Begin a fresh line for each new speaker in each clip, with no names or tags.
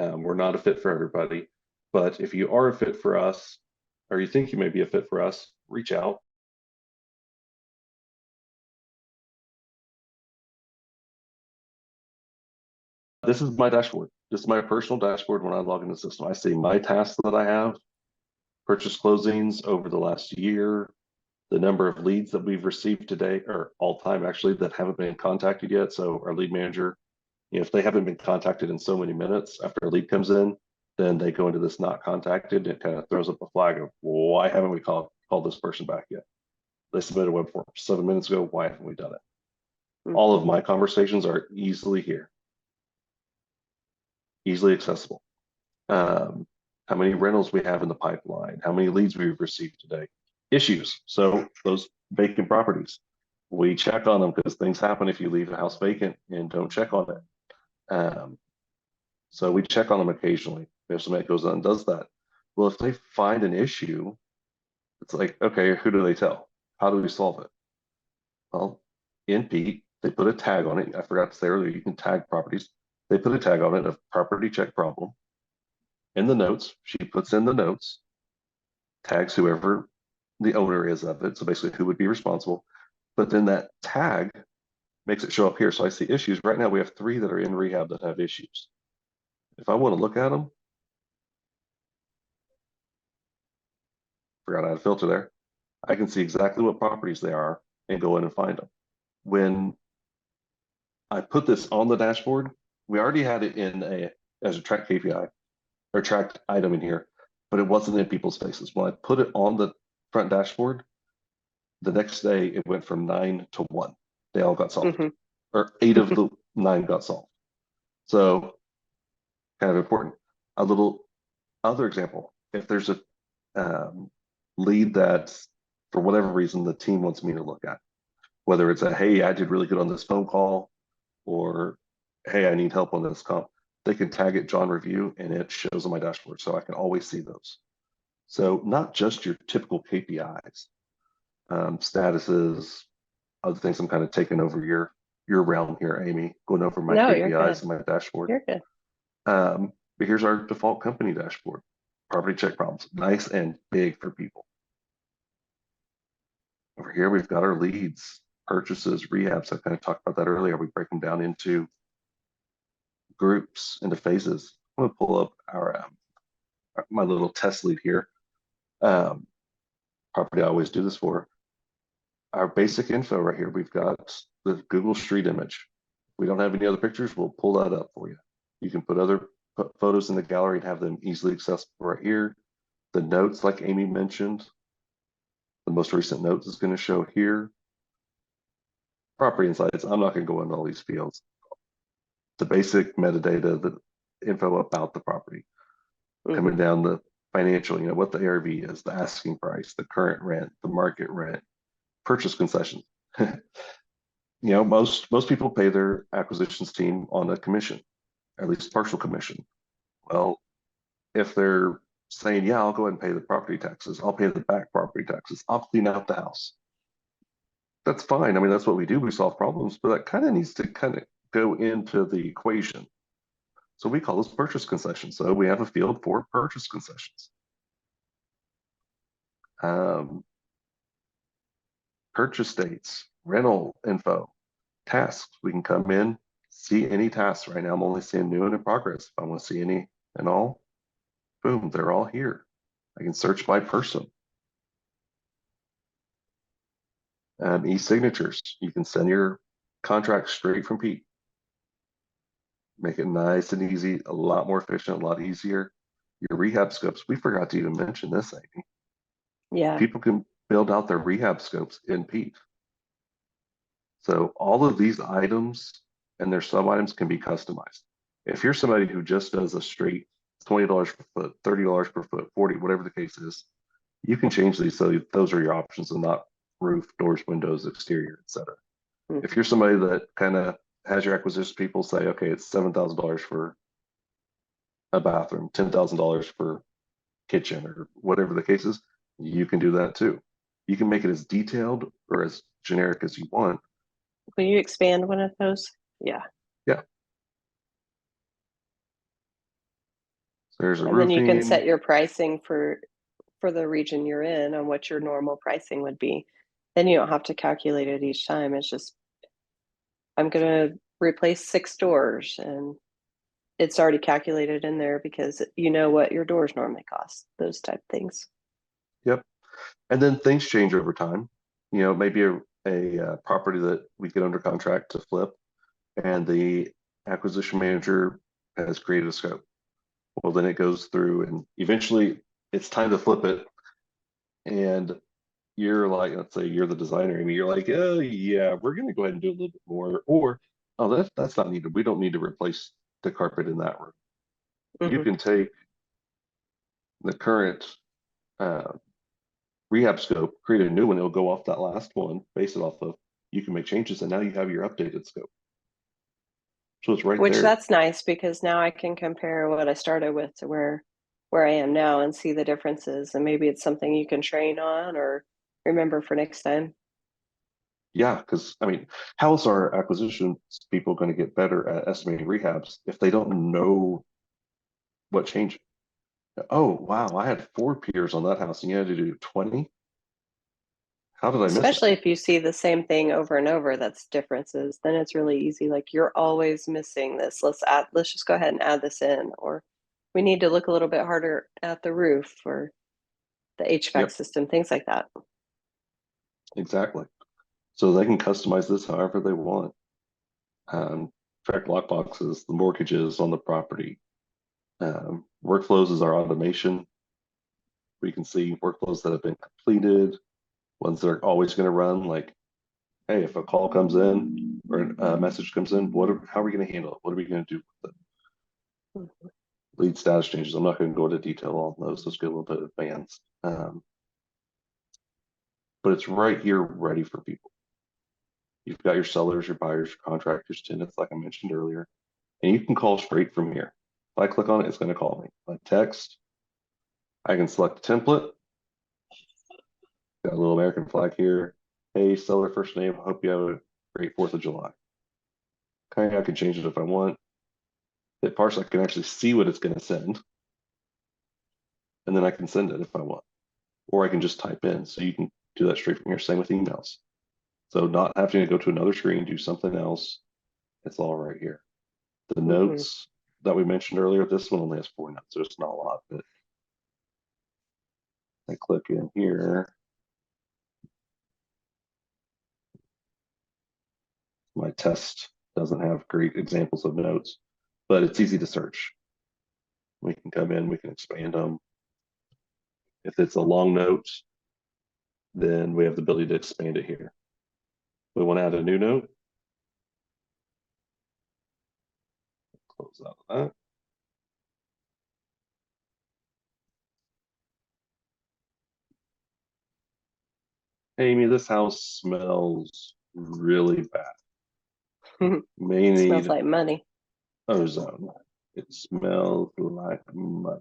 We're not a fit for everybody, but if you are a fit for us, or you think you may be a fit for us, reach out. This is my dashboard. This is my personal dashboard. When I log in the system, I see my tasks that I have, purchase closings over the last year, the number of leads that we've received today, or all time actually, that haven't been contacted yet. So our lead manager, if they haven't been contacted in so many minutes after a lead comes in, then they go into this not contacted. It kind of throws up a flag of, why haven't we called this person back yet? They submitted a web form 7 minutes ago. Why haven't we done it? All of my conversations are easily here, easily accessible. How many rentals we have in the pipeline, how many leads we've received today, issues. So those vacant properties, we check on them because things happen if you leave a house vacant and don't check on it. So we check on them occasionally if somebody goes on and does that. Well, if they find an issue, it's like, okay, who do they tell? How do we solve it? Well, in Pete, they put a tag on it. I forgot to say earlier, you can tag properties. They put a tag on it of property check problem. In the notes, she puts in the notes, tags whoever the owner is of it. So basically who would be responsible. But then that tag makes it show up here. So I see issues. Right now we have 3 that are in rehab that have issues. If I want to look at them, forgot how to filter there, I can see exactly what properties they are and go in and find them. When I put this on the dashboard, we already had it as a track KPI or tracked item in here, but it wasn't in people's faces. When I put it on the front dashboard, the next day it went from 9 to 1. They all got solved, or 8 of the 9 got solved. So kind of important. A little other example, if there's a lead that for whatever reason the team wants me to look at, whether it's a, hey, I did really good on this phone call, or hey, I need help on this comp, they can tag it John Review and it shows on my dashboard. So I can always see those. So not just your typical KPIs, statuses, other things. I'm kind of taking over your realm here, Amy, going over my KPIs and my dashboard.
You're good.
But here's our default company dashboard. Property check problems, nice and big for people. Over here, we've got our leads, purchases, rehabs. I kind of talked about that earlier. We break them down into groups, into phases. I'm gonna pull up my little test lead here. Property I always do this for. Our basic info right here, we've got the Google Street image. If we don't have any other pictures, we'll pull that up for you. You can put other photos in the gallery and have them easily accessible right here. The notes, like Amy mentioned, the most recent notes is going to show here. Property insights, I'm not going to go into all these fields. The basic metadata, the info about the property. Coming down the financial, what the ARV is, the asking price, the current rent, the market rent, purchase concession. Most people pay their acquisitions team on a commission, at least partial commission. Well, if they're saying, yeah, I'll go ahead and pay the property taxes, I'll pay the back property taxes, I'll clean out the house. That's fine. I mean, that's what we do. We solve problems, but that kind of needs to go into the equation. So we call this purchase concessions. So we have a field for purchase concessions. Purchase dates, rental info, tasks. We can come in, see any tasks. Right now, I'm only seeing new and in progress. If I want to see any and all, boom, they're all here. I can search by person. E-signatures. You can send your contract straight from Pete. Make it nice and easy, a lot more efficient, a lot easier. Your rehab scopes. We forgot to even mention this, Amy.
Yeah.
People can build out their rehab scopes in Pete. So all of these items and their sub items can be customized. If you're somebody who just does a straight $20 per foot, $30 per foot, 40, whatever the case is, you can change these so those are your options and not roof, doors, windows, exterior, etc. If you're somebody that kind of has your acquisition people say, okay, it's $7,000 for a bathroom, $10,000 for kitchen, or whatever the case is, you can do that too. You can make it as detailed or as generic as you want.
Will you expand one of those? Yeah.
Yeah. So there's a
And then you can
roofing.
set your pricing for the region you're in on what your normal pricing would be. Then you don't have to calculate it each time. It's just, I'm going to replace 6 doors, and it's already calculated in there because you know what your doors normally cost, those type things.
Yep. And then things change over time. Maybe a property that we get under contract to flip, and the acquisition manager has created a scope. Well, then it goes through, and eventually it's time to flip it. And you're like, let's say you're the designer, and you're like, oh yeah, we're going to go ahead and do a little bit more, or oh, that's not needed. We don't need to replace the carpet in that room. You
Hmm.
can take the current uh, rehab scope, create a new one. It'll go off that last one, base it off of. You can make changes, and now you have your updated scope. So it's right
Which
there.
that's nice because now I can compare what I started with to where I am now and see the differences. And maybe it's something you can train on or remember for next time.
Yeah, because I mean, how is our acquisition people going to get better at estimating rehabs if they don't know what changed? Oh, wow, I had 4 piers on that house and you had to do 20. How did I miss that?
Especially if you see the same thing over and over, that's differences, then it's really easy. Like you're always missing this. Let's just go ahead and add this in. Or we need to look a little bit harder at the roof or the HVAC
Yep,
system, things like that.
exactly. So they can customize this however they want. Track lockboxes, the mortgages on the property. Workflows is our automation. We can see workflows that have been completed, ones that are always going to run, like, hey, if a call comes in or a message comes in, how are we going to handle it? What are we going to do with it? Lead status changes. I'm not going to go into detail on those. Those get a little bit advanced. But it's right here ready for people. You've got your sellers, your buyers, your contractors, tenants, like I mentioned earlier, and you can call straight from here. If I click on it, it's going to call me. If I text, I can select a template. Got a little American flag here. Hey, seller first name. Hope you have a great 4th of July. Okay, I can change it if I want. Hit parse, I can actually see what it's going to send, and then I can send it if I want. Or I can just type in. So you can do that straight from here. Same with emails. So not having to go to another screen, do something else. It's all right here. The
Hmm.
notes that we mentioned earlier, this one only has 4 notes, so it's not a lot, but I click in here. My test doesn't have great examples of notes, but it's easy to search. We can come in, we can expand them. If it's a long note, then we have the ability to expand it here. We want to add a new note. Close out of that. Hey, Amy, this house smells really bad. May
Smells
need
like money.
ozone. It smells like money.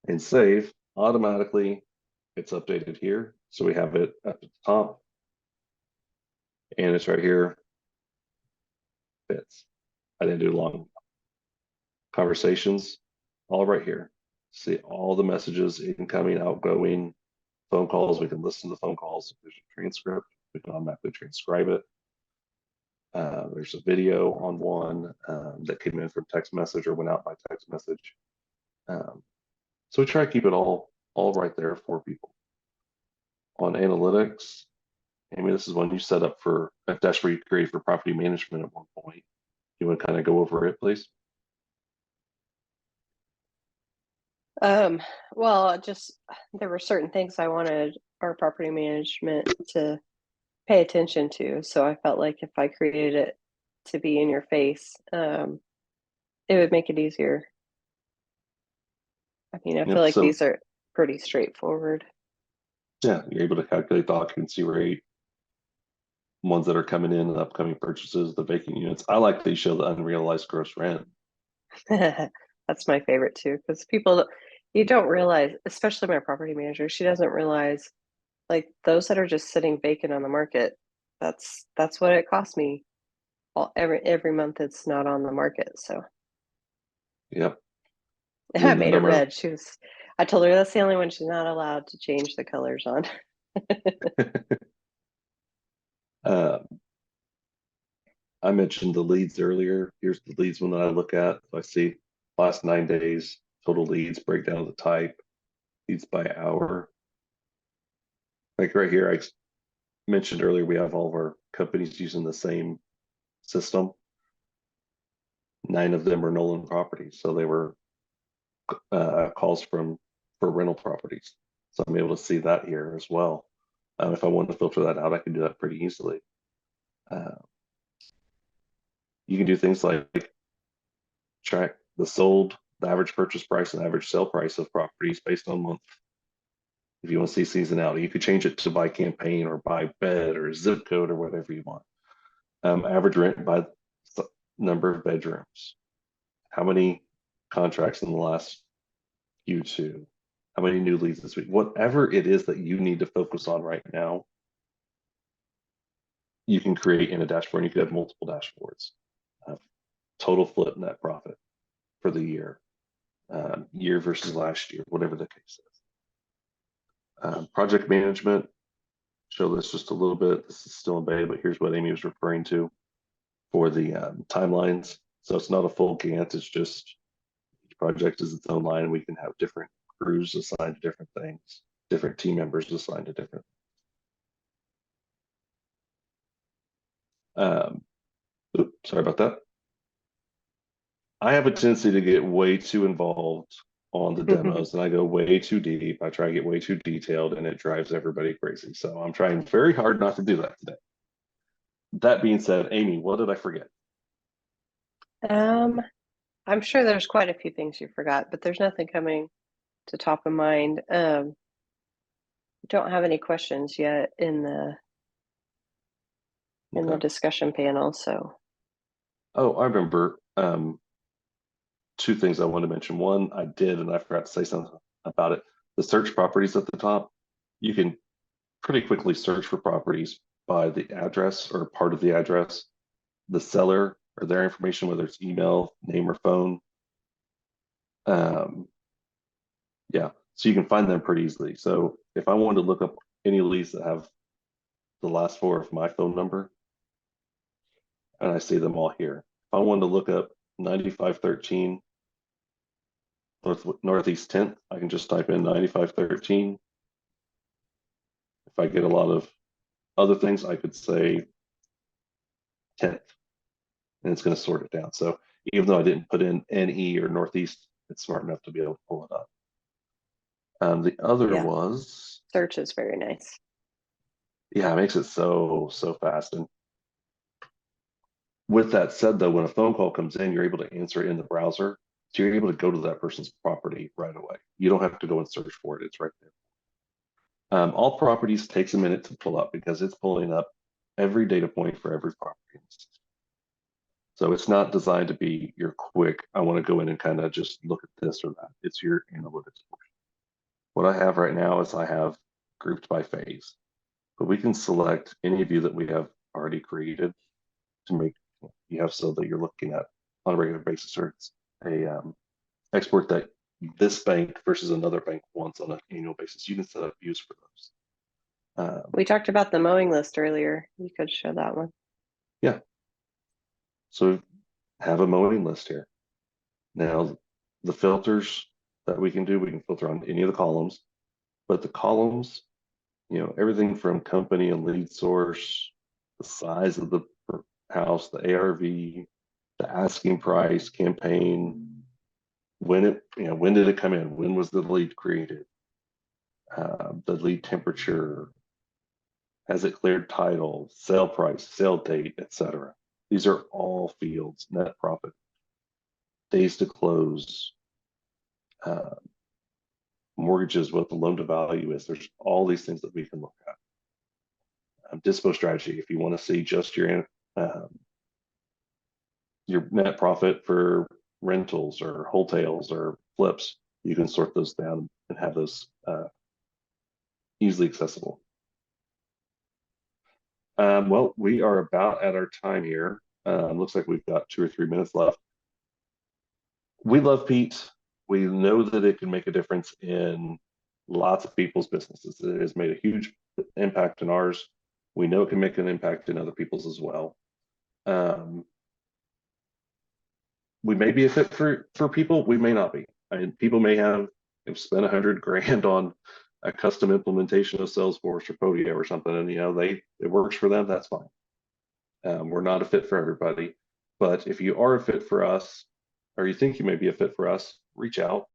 And save automatically. It's updated here. So we have it at the top and it's right here. Fits. I didn't do long conversations, all right here. See all the messages incoming, outgoing, phone calls. We can listen to the phone calls. There's a transcript. We can automatically transcribe it. There's a video on one that came in from text message or went out by text message. So we try to keep it all right there for people. On analytics, I mean, this is one you set up for a dashboard you created for property management at one point. You want to kind of go over it, please?
Um, well, just there were certain things I wanted our property management to pay attention to. So I felt like if I created it to be in your face, it would make it easier. I mean, I feel
Yep.
like
So
these are pretty straightforward.
yeah, you're able to calculate the occupancy rate, ones that are coming in, and upcoming purchases, the vacant units. I like that you show the unrealized gross rent.
That's my favorite too, because you don't realize, especially my property manager, she doesn't realize like those that are just sitting vacant on the market. That's what it costs me every month. It's not on the market, so
Yep. And
I
then the
made it
number of
red. I told her that's the only one she's not allowed to change the colors on.
uh, I mentioned the leads earlier. Here's the leads one that I look at. I see last 9 days, total leads, breakdown of the type, leads by hour. Like right here, I mentioned earlier, we have all of our companies using the same system. 9 of them are Nolan properties. So they were calls for rental properties. So I'm able to see that here as well. If I wanted to filter that out, I can do that pretty easily. Uh, you can do things like track the average purchase price and average sale price of properties based on month. If you want to see seasonality, you could change it to by campaign or by bed or zip code or whatever you want. Average rent by number of bedrooms. How many contracts in the last Q2? How many new leads this week? Whatever it is that you need to focus on right now, you can create in a dashboard. You could have multiple dashboards. Total flip net profit for the year, year versus last year, whatever the case is. Project management, show this just a little bit. This is still in beta, but here's what Amy was referring to for the timelines. So it's not a full Gantt, it's just each project is its own line. We can have different crews assigned to different things, different team members assigned to different. Sorry about that. I have a tendency to get way too involved on the demos and I go way too deep. I try to get way too detailed and it drives everybody crazy. So I'm trying very hard not to do that today. That being said, Amy, what did I forget?
I'm sure there's quite a few things you forgot, but there's nothing coming to top of mind. Don't have any questions yet in the discussion panel, so.
Oh, I remember two things I want to mention. One, I did, and I forgot to say something about it. The search properties at the top, you can pretty quickly search for properties by the address or part of the address, the seller or their information, whether it's email, name, or phone. Yeah, so you can find them pretty easily. So if I wanted to look up any leads that have the last four of my phone number, and I see them all here. If I wanted to look up 9513 Northeast 10th, I can just type in 9513. If I get a lot of other things, I could say 10th, and it's going to sort it down. So even though I didn't put in NE or Northeast, it's smart enough to be able to pull it up. The other was
search is very nice.
Yeah, it makes it so fast. And with that said, though, when a phone call comes in, you're able to answer it in the browser. So you're able to go to that person's property right away. You don't have to go and search for it. It's right there. All properties takes a minute to pull up because it's pulling up every data point for every property. So it's not designed to be your quick, I want to go in and kind of just look at this or that. It's your analytics portion. What I have right now is I have grouped by phase, but we can select any view that we have already created to make you have so that you're looking at on a regular basis, or it's a export that this bank versus another bank wants on an annual basis. You can set up views for those.
We talked about the mowing list earlier. You could show that one.
Yeah. So have a mowing list here. Now, the filters that we can do, we can filter on any of the columns, but the columns, everything from company and lead source, the size of the house, the ARV, the asking price, campaign, when did it come in? When was the lead created? The lead temperature, has it cleared title, sale price, sale date, etc. These are all fields, net profit, days to close, mortgages, what the loan to value is. There's all these things that we can look at. Dispo strategy, if you want to see just your net profit for rentals or wholesales or flips, you can sort those down and have those easily accessible. Well, we are about at our time here. Looks like we've got 2 or 3 minutes left. We love Pete. We know that it can make a difference in lots of people's businesses. It has made a huge impact in ours. We know it can make an impact in other people's as well. Um, we may be a fit for people. We may not be. And people may have spent 100 grand on a custom implementation of Salesforce or Podio or something, and it works for them. That's fine. We're not a fit for everybody, but if you are a fit for us, or you think you may be a fit for us, reach out.